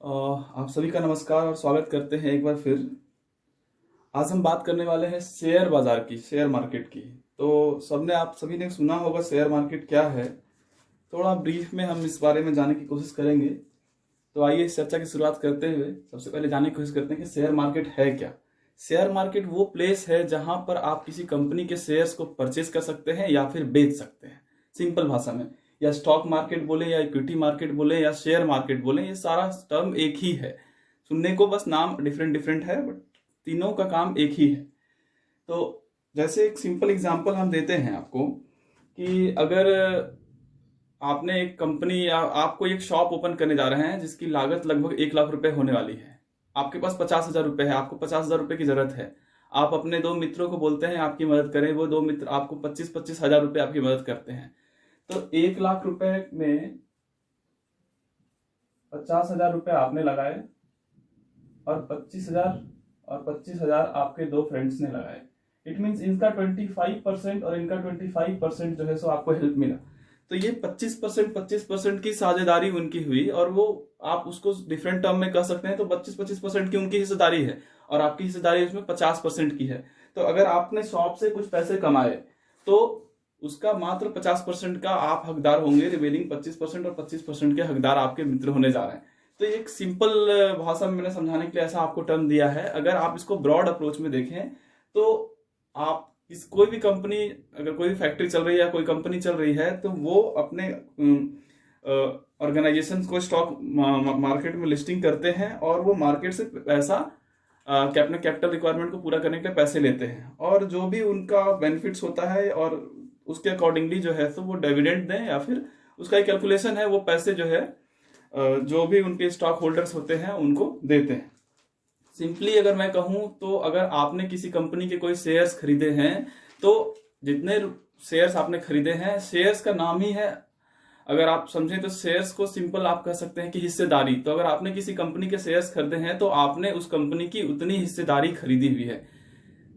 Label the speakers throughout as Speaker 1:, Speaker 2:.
Speaker 1: आप सभी का नमस्कार और स्वागत करते हैं एक बार फिर। आज हम बात करने वाले हैं शेयर बाजार की, शेयर मार्केट की। तो सबने आप सभी ने सुना होगा शेयर मार्केट क्या है। थोड़ा ब्रीफ में हम इस बारे में जानने की कोशिश करेंगे। तो आइए इस चर्चा की शुरुआत करते हुए सबसे पहले जानने की कोशिश करते हैं कि शेयर मार्केट है क्या। शेयर मार्केट वो प्लेस है जहां पर आप किसी कंपनी के शेयर्स को परचेज कर सकते हैं या फिर बेच सकते हैं, सिंपल भाषा में। या स्टॉक मार्केट बोले या इक्विटी मार्केट बोले या शेयर मार्केट बोले, ये सारा टर्म एक ही है। सुनने को बस नाम डिफरेंट डिफरेंट है, बट तीनों का काम एक ही है। तो जैसे एक सिंपल एग्जांपल हम देते हैं आपको कि अगर आपने एक कंपनी या आप कोई एक शॉप ओपन करने जा रहे हैं जिसकी लागत लगभग 1 लाख रुपए होने वाली है। आपके पास 50,000 रुपए है, आपको 50,000 रुपए की जरूरत है। आप अपने दो मित्रों को बोलते हैं आपकी मदद करें, वो दो मित्र आपको 25-25 हजार रुपए आपकी मदद करते हैं। तो 1 लाख रुपए में 50,000 रुपए आपने लगाए और 25,000 और 25,000 आपके दो फ्रेंड्स ने लगाए। इट मीन्स इनका 25% और इनका 25% जो है सो आपको हेल्प मिला। तो ये 25% की साझेदारी उनकी हुई, और वो आप उसको डिफरेंट टर्म में कह सकते हैं। तो 25% की उनकी हिस्सेदारी है और आपकी हिस्सेदारी उसमें 50% की है। तो अगर आपने शॉप से कुछ पैसे कमाए तो उसका मात्र 50% का आप हकदार होंगे, रिमेनिंग 25% और 25% के हकदार आपके मित्र होने जा रहे हैं। तो एक सिंपल भाषा में मैंने समझाने के लिए ऐसा आपको टर्म दिया है। अगर आप इसको ब्रॉड अप्रोच में देखें तो आप इस कोई भी कंपनी, अगर कोई भी फैक्ट्री चल रही है या कोई कंपनी चल रही है, तो वो अपने ऑर्गेनाइजेशन को स्टॉक मार्केट में लिस्टिंग करते हैं और वो मार्केट से पैसा अपने कैपिटल रिक्वायरमेंट को पूरा करने के लिए पैसे लेते हैं, और जो भी उनका बेनिफिट्स होता है और उसके अकॉर्डिंगली जो है तो वो डिविडेंड दें, या फिर उसका एक कैलकुलेशन है, वो पैसे जो है जो भी उनके स्टॉक होल्डर्स होते हैं उनको देते हैं। सिंपली अगर मैं कहूं तो अगर आपने किसी कंपनी के कोई शेयर्स खरीदे हैं, तो जितने शेयर्स आपने खरीदे हैं, शेयर्स का नाम ही है। अगर आप समझें तो शेयर्स को सिंपल आप कह सकते हैं कि हिस्सेदारी। तो अगर आपने किसी कंपनी के शेयर्स खरीदे हैं तो आपने उस कंपनी की उतनी हिस्सेदारी खरीदी हुई है।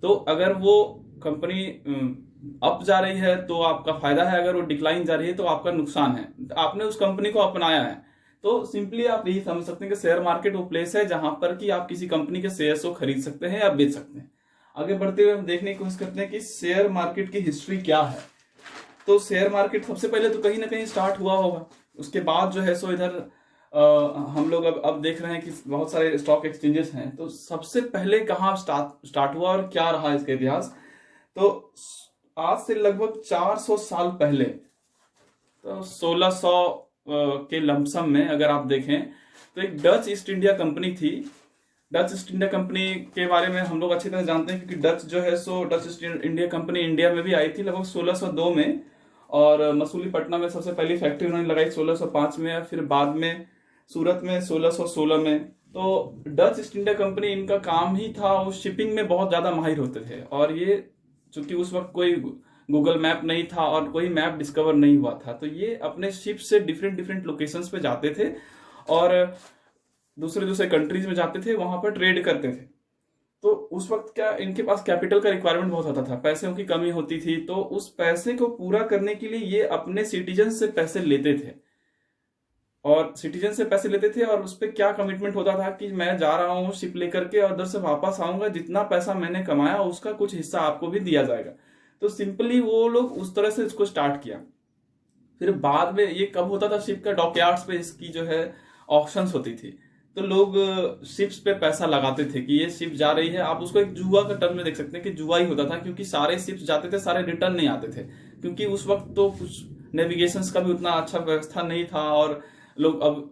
Speaker 1: तो अगर वो कंपनी अप जा रही है तो आपका फायदा है, अगर वो डिक्लाइन जा रही है तो आपका नुकसान है। आपने उस कंपनी को अपनाया है। तो सिंपली आप यही समझ सकते हैं कि शेयर मार्केट वो प्लेस है जहां पर कि आप किसी कंपनी के शेयर्स को खरीद सकते हैं या बेच सकते हैं। आगे बढ़ते हुए हम देखने की कोशिश करते हैं कि शेयर मार्केट की हिस्ट्री क्या है। तो शेयर मार्केट सबसे पहले तो कहीं ना कहीं स्टार्ट हुआ होगा, उसके बाद जो है सो इधर हम लोग अब देख रहे हैं कि बहुत सारे स्टॉक एक्सचेंजेस हैं। तो सबसे पहले कहाँ स्टार्ट हुआ और क्या रहा इसका इतिहास। तो आज से लगभग 400 साल पहले, तो 1600 के लमसम में अगर आप देखें तो एक डच ईस्ट इंडिया कंपनी थी। डच ईस्ट इंडिया कंपनी के बारे में हम लोग अच्छी तरह जानते हैं क्योंकि डच जो है सो Dutch East India Company India में भी आई थी लगभग 1602 में, और मसूलीपट्टनम में सबसे पहली फैक्ट्री उन्होंने लगाई 1605 में, फिर बाद में सूरत में 1616 में। तो डच ईस्ट इंडिया कंपनी, इनका काम ही था, वो शिपिंग में बहुत ज्यादा माहिर होते थे। और ये चूंकि उस वक्त कोई गूगल मैप नहीं था और कोई मैप डिस्कवर नहीं हुआ था, तो ये अपने शिप से डिफरेंट डिफरेंट लोकेशंस पे जाते थे और दूसरे दूसरे कंट्रीज में जाते थे, वहां पर ट्रेड करते थे। तो उस वक्त क्या इनके पास कैपिटल का रिक्वायरमेंट बहुत होता था, पैसों की कमी होती थी। तो उस पैसे को पूरा करने के लिए ये अपने सिटीजन से पैसे लेते थे, और सिटीजन से पैसे लेते थे, और उस पर क्या कमिटमेंट होता था कि मैं जा रहा हूँ शिप लेकर के और उधर से वापस आऊंगा, जितना पैसा मैंने कमाया उसका कुछ हिस्सा आपको भी दिया जाएगा। तो सिंपली वो लोग उस तरह से इसको स्टार्ट किया। फिर बाद में ये कब होता था, शिप का डॉकयार्ड्स पे इसकी जो है ऑक्शंस होती थी। तो लोग शिप्स पे पैसा लगाते थे कि ये शिप जा रही है। आप उसको एक जुआ का टर्म में देख सकते हैं कि जुआ ही होता था, क्योंकि सारे शिप्स जाते थे, सारे रिटर्न नहीं आते थे, क्योंकि उस वक्त तो कुछ नेविगेशन का भी उतना अच्छा व्यवस्था नहीं था। और लोग अब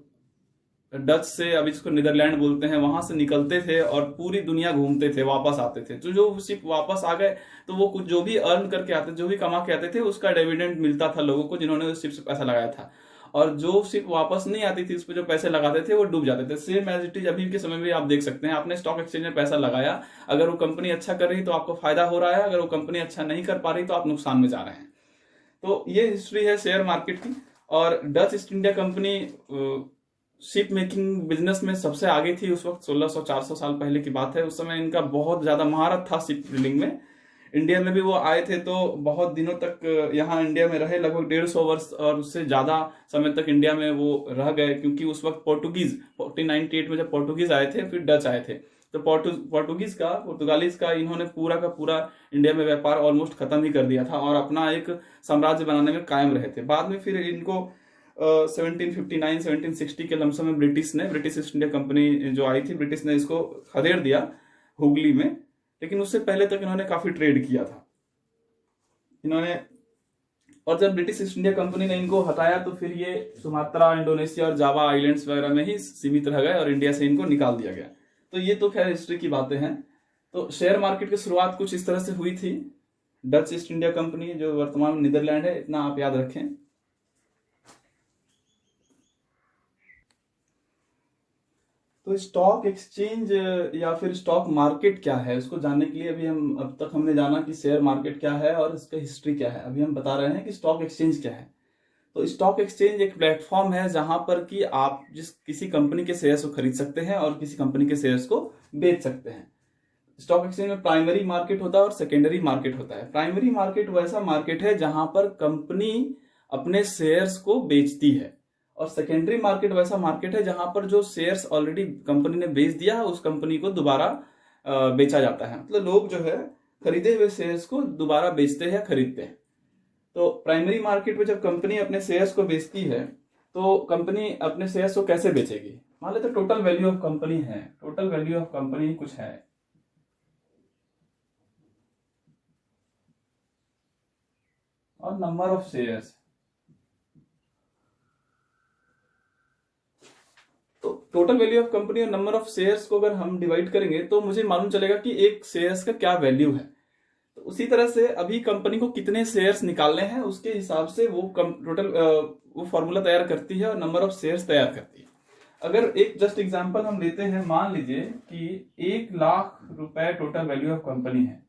Speaker 1: डच से, अभी इसको नीदरलैंड बोलते हैं, वहां से निकलते थे और पूरी दुनिया घूमते थे, वापस आते थे। तो जो शिप वापस आ गए तो वो कुछ जो भी अर्न करके आते, जो भी कमा के आते थे, उसका डिविडेंड मिलता था लोगों को जिन्होंने उस शिप से पैसा लगाया था। और जो शिप वापस नहीं आती थी, उस पर जो पैसे लगाते थे वो डूब जाते थे। सेम एज इट इज अभी के समय में आप देख सकते हैं, आपने स्टॉक एक्सचेंज में पैसा लगाया, अगर वो कंपनी अच्छा कर रही तो आपको फायदा हो रहा है, अगर वो कंपनी अच्छा नहीं कर पा रही तो आप नुकसान में जा रहे हैं। तो ये हिस्ट्री है शेयर मार्केट की। और Dutch East India company ship making business में सबसे आगे थी उस वक्त, 1600-400 साल पहले की बात है। उस समय इनका बहुत ज्यादा महारत था शिप बिल्डिंग में। इंडिया में भी वो आए थे तो बहुत दिनों तक यहाँ इंडिया में रहे, लगभग 150 वर्ष और उससे ज्यादा समय तक इंडिया में वो रह गए, क्योंकि उस वक्त पोर्टुगीज 1498 में जब पोर्टुगीज आए थे, फिर डच आए थे, तो पुर्तगालीज का इन्होंने पूरा का पूरा इंडिया में व्यापार ऑलमोस्ट खत्म ही कर दिया था और अपना एक साम्राज्य बनाने में कायम रहे थे। बाद में फिर इनको 1759-1760 के लमसम में ब्रिटिश ईस्ट इंडिया कंपनी जो आई थी, ब्रिटिश ने इसको खदेड़ दिया हुगली में, लेकिन उससे पहले तक इन्होंने काफी ट्रेड किया था इन्होंने। और जब ब्रिटिश ईस्ट इंडिया कंपनी ने इनको हटाया तो फिर ये सुमात्रा, इंडोनेशिया और जावा आइलैंड्स वगैरह में ही सीमित रह गए और इंडिया से इनको निकाल दिया गया। तो ये तो खैर हिस्ट्री की बातें हैं। तो शेयर मार्केट की शुरुआत कुछ इस तरह से हुई थी। डच ईस्ट इंडिया कंपनी जो वर्तमान में नीदरलैंड है, इतना आप याद रखें। तो स्टॉक एक्सचेंज या फिर स्टॉक मार्केट क्या है, उसको जानने के लिए अभी हम अब तक हमने जाना कि शेयर मार्केट क्या है और इसका हिस्ट्री क्या है। अभी हम बता रहे हैं कि स्टॉक एक्सचेंज क्या है। तो स्टॉक एक्सचेंज एक प्लेटफॉर्म है जहां पर कि आप किसी कंपनी के शेयर्स को खरीद सकते हैं और किसी कंपनी के शेयर्स को बेच सकते हैं। स्टॉक एक्सचेंज में प्राइमरी मार्केट होता है और सेकेंडरी मार्केट होता है। प्राइमरी मार्केट वैसा मार्केट है जहां पर कंपनी अपने शेयर्स को बेचती है, और सेकेंडरी मार्केट वैसा मार्केट है जहां पर जो शेयर्स ऑलरेडी कंपनी ने बेच दिया है उस कंपनी को दोबारा बेचा जाता है। मतलब लोग जो है खरीदे हुए शेयर्स को दोबारा बेचते हैं या खरीदते हैं। तो प्राइमरी मार्केट में जब कंपनी अपने शेयर्स को बेचती है तो कंपनी अपने शेयर्स को कैसे बेचेगी। मान लेते टोटल वैल्यू ऑफ कंपनी है, टोटल वैल्यू ऑफ कंपनी कुछ है, और नंबर ऑफ शेयर्स। तो टोटल वैल्यू ऑफ कंपनी और नंबर ऑफ शेयर्स को अगर हम डिवाइड करेंगे तो मुझे मालूम चलेगा कि एक शेयर्स का क्या वैल्यू है। तो उसी तरह से अभी कंपनी को कितने शेयर्स निकालने हैं उसके हिसाब से वो टोटल वो फॉर्मूला तैयार करती है और नंबर ऑफ शेयर्स तैयार करती है। अगर एक जस्ट एग्जांपल हम लेते हैं, मान लीजिए कि 1,00,000 रुपए टोटल वैल्यू ऑफ कंपनी है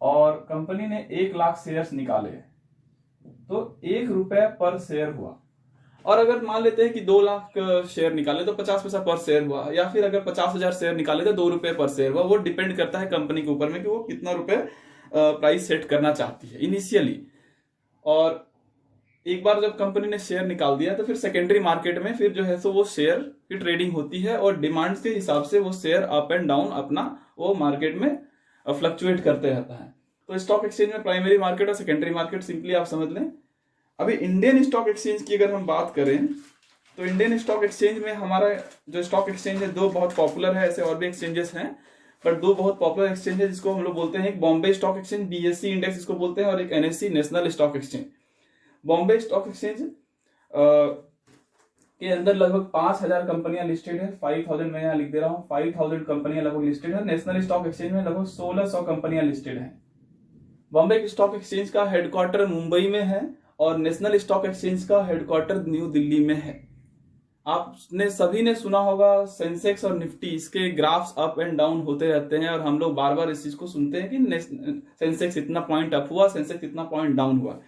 Speaker 1: और कंपनी ने 1,00,000 शेयर्स निकाले, तो 1 रुपए पर शेयर हुआ। और अगर मान लेते हैं कि 2,00,000 शेयर निकाले तो 50 पैसा पर शेयर हुआ, या फिर अगर 50,000 शेयर निकाले तो 2 रुपए पर शेयर हुआ। वो डिपेंड करता है कंपनी के ऊपर में कि वो कितना रुपए प्राइस सेट करना चाहती है इनिशियली। और एक बार जब कंपनी ने शेयर निकाल दिया तो फिर सेकेंडरी मार्केट में फिर जो है सो वो शेयर की ट्रेडिंग होती है और डिमांड के हिसाब से वो शेयर अप एंड डाउन अपना वो मार्केट में फ्लक्चुएट करते रहता है। तो स्टॉक एक्सचेंज में प्राइमरी मार्केट और सेकेंडरी मार्केट सिंपली आप समझ लें। अभी इंडियन स्टॉक एक्सचेंज की अगर हम बात करें तो इंडियन स्टॉक एक्सचेंज में हमारा जो स्टॉक एक्सचेंज है दो बहुत पॉपुलर है, ऐसे और भी एक्सचेंजेस हैं पर दो बहुत पॉपुलर एक्सचेंज है जिसको हम लोग बोलते हैं, एक Bombay stock exchange BSc index इसको बोलते हैं, और एक NSC national stock exchange. Bombay stock exchange के अंदर लगभग 5,000 कंपनियां लिस्टेड है। 5,000 मैं यहाँ लिख दे रहा हूँ, 5,000 कंपनियां लगभग लिस्टेड है। नेशनल स्टॉक एक्सचेंज में लगभग 1,600 कंपनियां लिस्टेड है। बॉम्बे स्टॉक एक्सचेंज का हेडक्वार्टर मुंबई में है और नेशनल स्टॉक एक्सचेंज का हेडक्वार्टर न्यू दिल्ली में है। आपने सभी ने सुना होगा सेंसेक्स और निफ्टी, इसके ग्राफ्स अप एंड डाउन होते रहते हैं और हम लोग बार बार इस चीज को सुनते हैं कि सेंसेक्स इतना पॉइंट अप हुआ, सेंसेक्स इतना पॉइंट डाउन हुआ।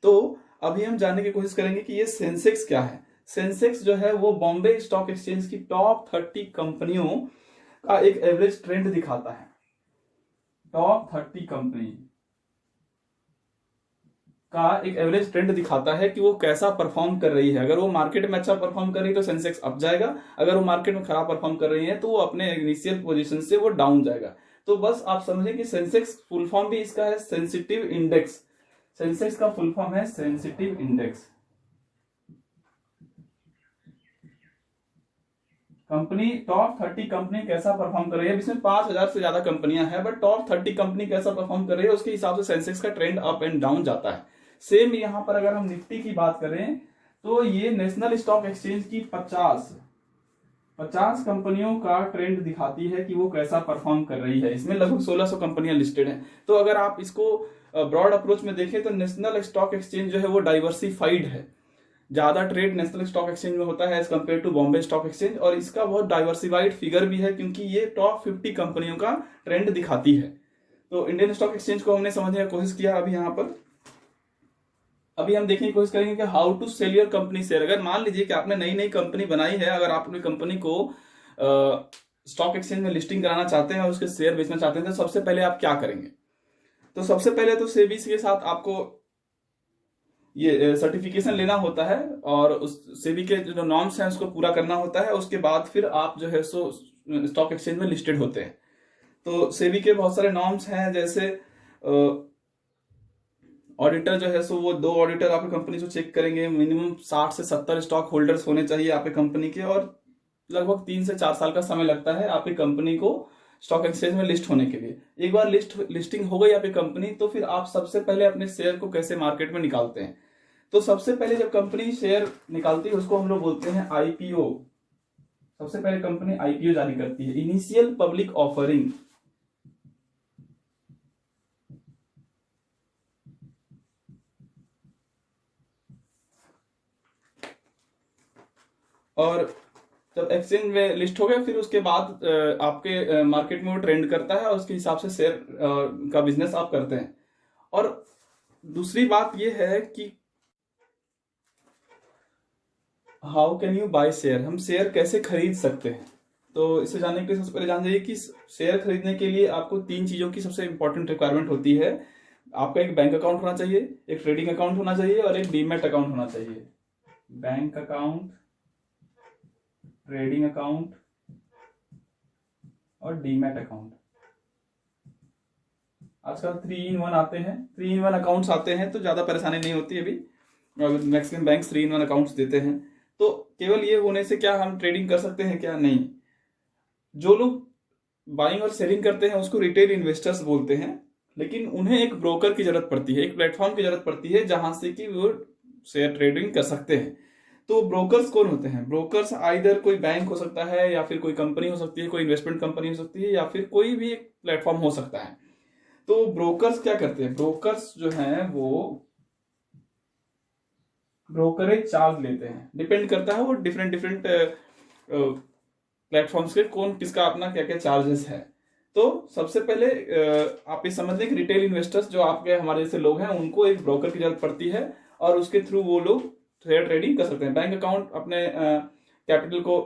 Speaker 1: तो अभी हम जानने की कोशिश करेंगे कि ये सेंसेक्स क्या है। सेंसेक्स जो है वो बॉम्बे स्टॉक एक्सचेंज की टॉप 30 कंपनियों का एक एवरेज ट्रेंड दिखाता है। टॉप 30 कंपनी का एक एवरेज ट्रेंड दिखाता है कि वो कैसा परफॉर्म कर रही है। अगर वो मार्केट में अच्छा परफॉर्म कर रही है तो सेंसेक्स अप जाएगा, अगर वो मार्केट में खराब परफॉर्म कर रही है तो वो अपने इनिशियल पोजीशन से वो डाउन जाएगा। तो बस आप समझें कि सेंसेक्स फुल फॉर्म भी इसका है सेंसिटिव इंडेक्स। सेंसेक्स का फुल फॉर्म है sensitive index. Company top 30 company कैसा परफॉर्म कर रही है, इसमें 5,000 से ज्यादा कंपनियां हैं, बट टॉप 30 कंपनी कैसा परफॉर्म कर रही है उसके हिसाब से सेंसेक्स का ट्रेंड अप एंड डाउन जाता है। सेम यहां पर अगर हम निफ्टी की बात करें तो ये नेशनल स्टॉक एक्सचेंज की 50 कंपनियों का ट्रेंड दिखाती है कि वो कैसा परफॉर्म कर रही है। इसमें लगभग 1,600 कंपनियां लिस्टेड हैं। तो अगर आप इसको ब्रॉड अप्रोच में देखें तो नेशनल स्टॉक एक्सचेंज जो है वो डाइवर्सिफाइड है। ज्यादा ट्रेड नेशनल स्टॉक एक्सचेंज में होता है as compare to Bombay stock exchange, और इसका बहुत डाइवर्सिफाइड फिगर भी है क्योंकि ये टॉप 50 कंपनियों का ट्रेंड दिखाती है। तो इंडियन स्टॉक एक्सचेंज को हमने समझने की कोशिश किया। अभी यहाँ पर अभी हम देखने की कोशिश करेंगे कि how to sell your company share. अगर मान लीजिए कि आपने नई नई कंपनी बनाई है, अगर आप अपनी कंपनी को स्टॉक एक्सचेंज में लिस्टिंग कराना चाहते हैं और उसके शेयर बेचना चाहते हैं तो सबसे पहले आप क्या करेंगे। तो सबसे पहले तो सेबी के साथ आपको ये सर्टिफिकेशन लेना होता है और उस सेबी के जो नॉर्म्स हैं उसको पूरा करना होता है। उसके बाद फिर आप जो है सो स्टॉक एक्सचेंज में लिस्टेड होते हैं। तो सेबी के बहुत सारे नॉर्म्स हैं, जैसे ऑडिटर जो है सो वो 2 ऑडिटर आपकी कंपनी को चेक करेंगे। मिनिमम 60 से 70 स्टॉक होल्डर्स होने चाहिए आपकी कंपनी के, और लगभग 3 से 4 साल का समय लगता है आपकी कंपनी को स्टॉक एक्सचेंज में लिस्ट होने के लिए। एक बार लिस्टिंग हो गई आपकी कंपनी, तो फिर आप सबसे पहले अपने शेयर को कैसे मार्केट में निकालते हैं। तो सबसे पहले जब कंपनी शेयर निकालती है उसको हम लोग बोलते हैं आईपीओ। सबसे पहले कंपनी आईपीओ जारी करती है, इनिशियल पब्लिक ऑफरिंग। और जब एक्सचेंज में लिस्ट हो गया फिर उसके बाद आपके मार्केट में वो ट्रेंड करता है और उसके हिसाब से शेयर का बिजनेस आप करते हैं। और दूसरी बात ये है कि how can you buy share, हम शेयर कैसे खरीद सकते हैं। तो इसे जानने के लिए सबसे पहले जान जाइए कि शेयर खरीदने के लिए आपको 3 चीजों की सबसे इंपॉर्टेंट रिक्वायरमेंट होती है। आपका एक बैंक अकाउंट होना चाहिए, एक ट्रेडिंग अकाउंट होना चाहिए और एक डीमैट अकाउंट होना चाहिए। बैंक अकाउंट, ट्रेडिंग अकाउंट और डीमैट अकाउंट। आजकल 3-in-1 आते हैं, 3-in-1 अकाउंट्स आते हैं, तो ज्यादा परेशानी नहीं होती अभी। मैक्सिमम बैंक 3-in-1 अकाउंट्स देते हैं। तो केवल ये होने से क्या हम ट्रेडिंग कर सकते हैं क्या? नहीं। जो लोग बाइंग और सेलिंग करते हैं उसको रिटेल इन्वेस्टर्स बोलते हैं, लेकिन उन्हें एक ब्रोकर की जरूरत पड़ती है, एक प्लेटफॉर्म की जरूरत पड़ती है जहां से कि वो शेयर ट्रेडिंग कर सकते हैं। तो ब्रोकर्स कौन होते हैं? ब्रोकर्स आइदर कोई बैंक हो सकता है, या फिर कोई कंपनी हो सकती है, कोई इन्वेस्टमेंट कंपनी हो सकती है, या फिर कोई भी एक प्लेटफॉर्म हो सकता है। तो ब्रोकर्स क्या करते हैं? ब्रोकर्स जो हैं वो ब्रोकरेज चार्ज लेते हैं। डिपेंड करता है वो डिफरेंट प्लेटफॉर्म्स के कौन किसका अपना क्या क्या चार्जेस है। तो सबसे पहले आप ये समझ लें कि रिटेल इन्वेस्टर्स जो आपके हमारे जैसे लोग हैं उनको एक ब्रोकर की जरूरत पड़ती है और उसके थ्रू वो लोग शेयर ट्रेडिंग कर सकते हैं। बैंक अकाउंट अपने कैपिटल को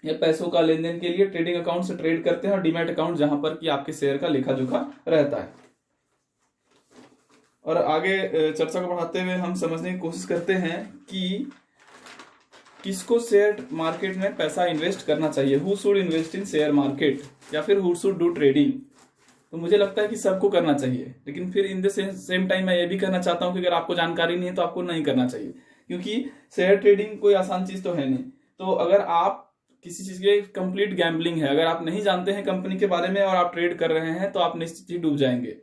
Speaker 1: या पैसों का लेन देन के लिए ट्रेडिंग अकाउंट से ट्रेड करते हैं, और डीमैट अकाउंट जहां पर कि आपके शेयर का लेखा जोखा रहता है। और आगे चर्चा को बढ़ाते हुए हम समझने की कोशिश करते हैं कि किसको शेयर मार्केट में पैसा इन्वेस्ट करना चाहिए। Who should invest in share market, या फिर हु शुड डू ट्रेडिंग। तो मुझे लगता है कि सबको करना चाहिए, लेकिन फिर इन द सेम टाइम मैं ये भी कहना चाहता हूं कि अगर आपको जानकारी नहीं है तो आपको नहीं करना चाहिए, क्योंकि शेयर ट्रेडिंग कोई आसान चीज तो है नहीं। तो अगर आप किसी चीज के कंप्लीट गैम्बलिंग है, अगर आप नहीं जानते हैं कंपनी के बारे में और आप ट्रेड कर रहे हैं तो आप निश्चित ही डूब जाएंगे।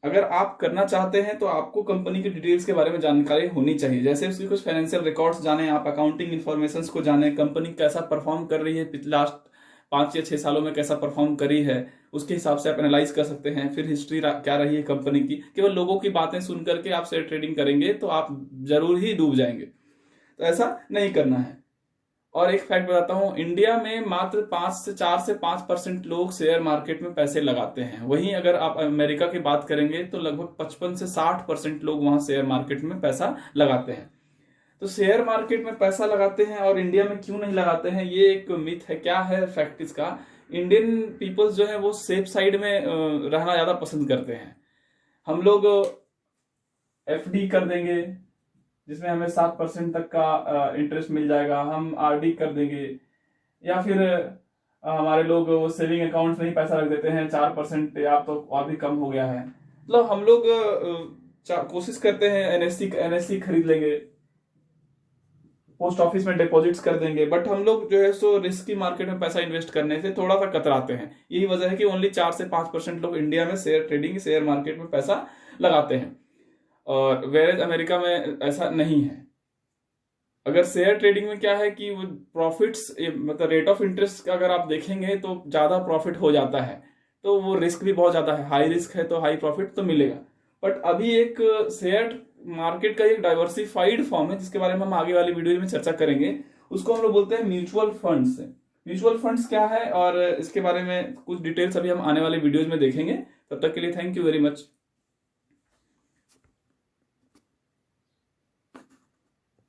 Speaker 1: अगर आप करना चाहते हैं तो आपको कंपनी की डिटेल्स के बारे में जानकारी होनी चाहिए, जैसे उसकी कुछ फाइनेंशियल रिकॉर्ड्स जाने, आप अकाउंटिंग इन्फॉर्मेशन को जाने, कंपनी कैसा परफॉर्म कर रही है पिछले लास्ट 5 या 6 सालों में कैसा परफॉर्म करी है, उसके हिसाब से आप एनालाइज कर सकते हैं। फिर हिस्ट्री क्या रही है कंपनी की। केवल लोगों की बातें सुन करके आप शेयर ट्रेडिंग करेंगे तो आप जरूर ही डूब जाएंगे। तो ऐसा नहीं करना है। और एक फैक्ट बताता हूं, इंडिया में मात्र 4 से 5% लोग शेयर मार्केट में पैसे लगाते हैं। वहीं अगर आप अमेरिका की बात करेंगे तो लगभग 55 से 60% लोग वहां शेयर मार्केट में पैसा लगाते हैं। तो शेयर मार्केट में पैसा लगाते हैं और इंडिया में क्यों नहीं लगाते हैं, ये एक मिथ है। क्या है फैक्ट इसका? इंडियन पीपल्स जो है वो सेफ साइड में रहना ज्यादा पसंद करते हैं। हम लोग एफडी कर देंगे जिसमें हमें 7% तक का इंटरेस्ट मिल जाएगा, हम आरडी कर देंगे, या फिर हमारे लोग वो सेविंग अकाउंट में ही पैसा रख देते हैं 4%, या तो और भी कम हो गया है। मतलब हम लोग कोशिश करते हैं एनएससी खरीद लेंगे, पोस्ट ऑफिस में डिपॉजिट्स कर देंगे, बट हम लोग जो है सो रिस्की मार्केट में पैसा इन्वेस्ट करने से थोड़ा सा कतराते हैं। यही वजह है कि ओनली 4 से 5% लोग इंडिया में शेयर ट्रेडिंग, शेयर मार्केट में पैसा लगाते हैं, और वेरेज अमेरिका में ऐसा नहीं है। अगर शेयर ट्रेडिंग में क्या है कि वो प्रॉफिट्स, मतलब रेट ऑफ इंटरेस्ट अगर आप देखेंगे तो ज्यादा प्रॉफिट हो जाता है, तो वो रिस्क भी बहुत ज्यादा है। हाई रिस्क है तो हाई प्रॉफिट तो मिलेगा। बट अभी एक शेयर मार्केट का एक डाइवर्सिफाइड फॉर्म है जिसके बारे में हम आगे वाली वीडियो में चर्चा करेंगे। उसको हम लोग बोलते हैं म्यूचुअल फंड्स। म्यूचुअल फंड्स क्या है और इसके बारे में कुछ डिटेल्स अभी हम आने वाले वीडियोज में देखेंगे। तब तक के लिए थैंक यू वेरी मच।